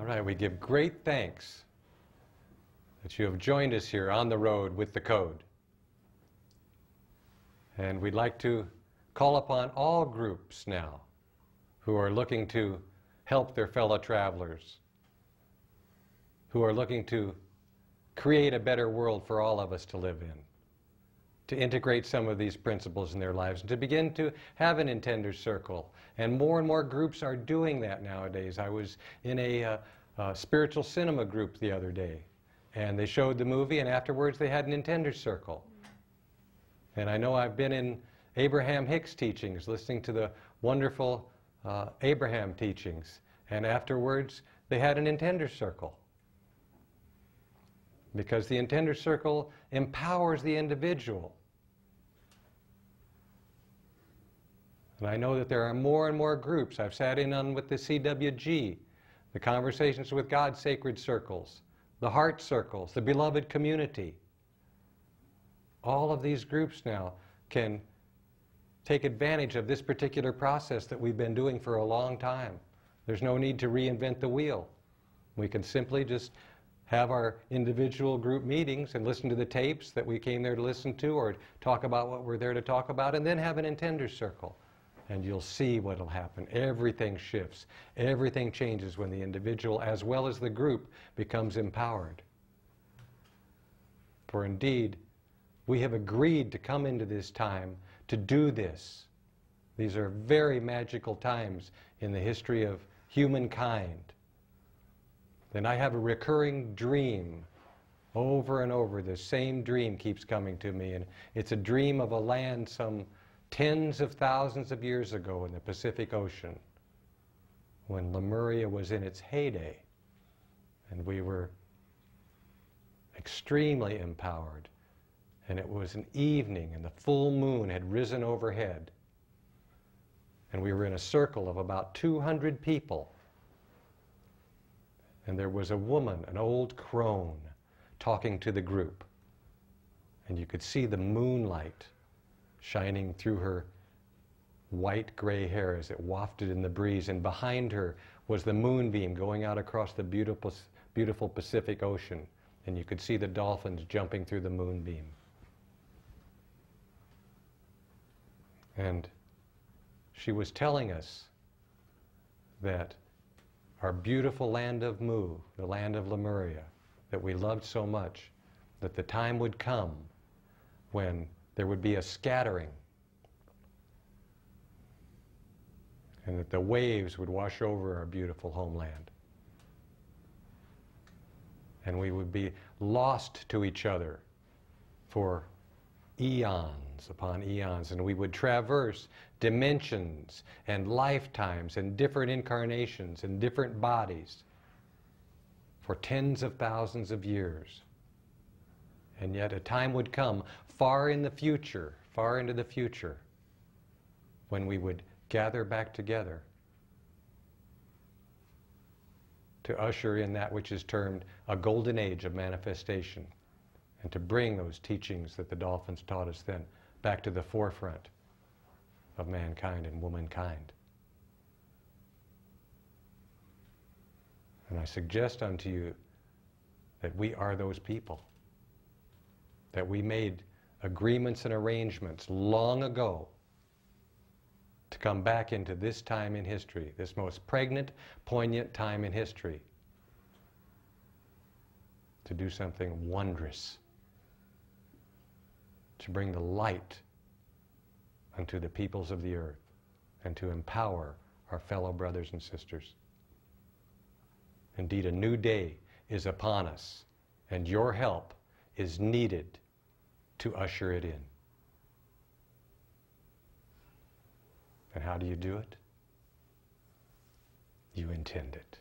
All right, we give great thanks that you have joined us here on the road with the code. And we'd like to call upon all groups now who are looking to help their fellow travelers, who are looking to create a better world for all of us to live in, to integrate some of these principles in their lives, and to begin to have an intender circle. And more groups are doing that nowadays. I was in a spiritual cinema group the other day, and they showed the movie, and afterwards they had an intender circle. And I know I've been in Abraham Hicks teachings, listening to the wonderful Abraham teachings, and afterwards they had an intender circle. Because the intender circle empowers the individual. And I know that there are more and more groups. I've sat in on with the CWG, the Conversations with God Sacred Circles, the Heart Circles, the Beloved Community. All of these groups now can take advantage of this particular process that we've been doing for a long time. There's no need to reinvent the wheel. We can simply just have our individual group meetings and listen to the tapes that we came there to listen to, or talk about what we're there to talk about, and then have an intender circle. And you'll see what will happen. Everything shifts. Everything changes when the individual, as well as the group, becomes empowered. For indeed, we have agreed to come into this time to do this. These are very magical times in the history of humankind. And I have a recurring dream. Over and over, the same dream keeps coming to me. And it's a dream of a land some tens of thousands of years ago in the Pacific Ocean, when Lemuria was in its heyday. And we were extremely empowered. And it was an evening, and the full moon had risen overhead. And we were in a circle of about 200 people. And there was a woman, an old crone, talking to the group. And you could see the moonlight shining through her white gray hair as it wafted in the breeze. And behind her was the moonbeam going out across the beautiful Pacific Ocean. And you could see the dolphins jumping through the moonbeam. And she was telling us that our beautiful land of Mu, the land of Lemuria, that we loved so much, that the time would come when there would be a scattering, and that the waves would wash over our beautiful homeland. And we would be lost to each other for eons upon eons, and we would traverse dimensions and lifetimes and different incarnations and different bodies for tens of thousands of years. And yet a time would come far in the future, far into the future, when we would gather back together to usher in that which is termed a golden age of manifestation, and to bring those teachings that the dolphins taught us then back to the forefront of mankind and womankind. And I suggest unto you that we are those people, that we made agreements and arrangements long ago to come back into this time in history, this most pregnant, poignant time in history, to do something wondrous, to bring the light unto the peoples of the earth, and to empower our fellow brothers and sisters. Indeed, a new day is upon us, and your help is needed to usher it in. And how do you do it? You intend it.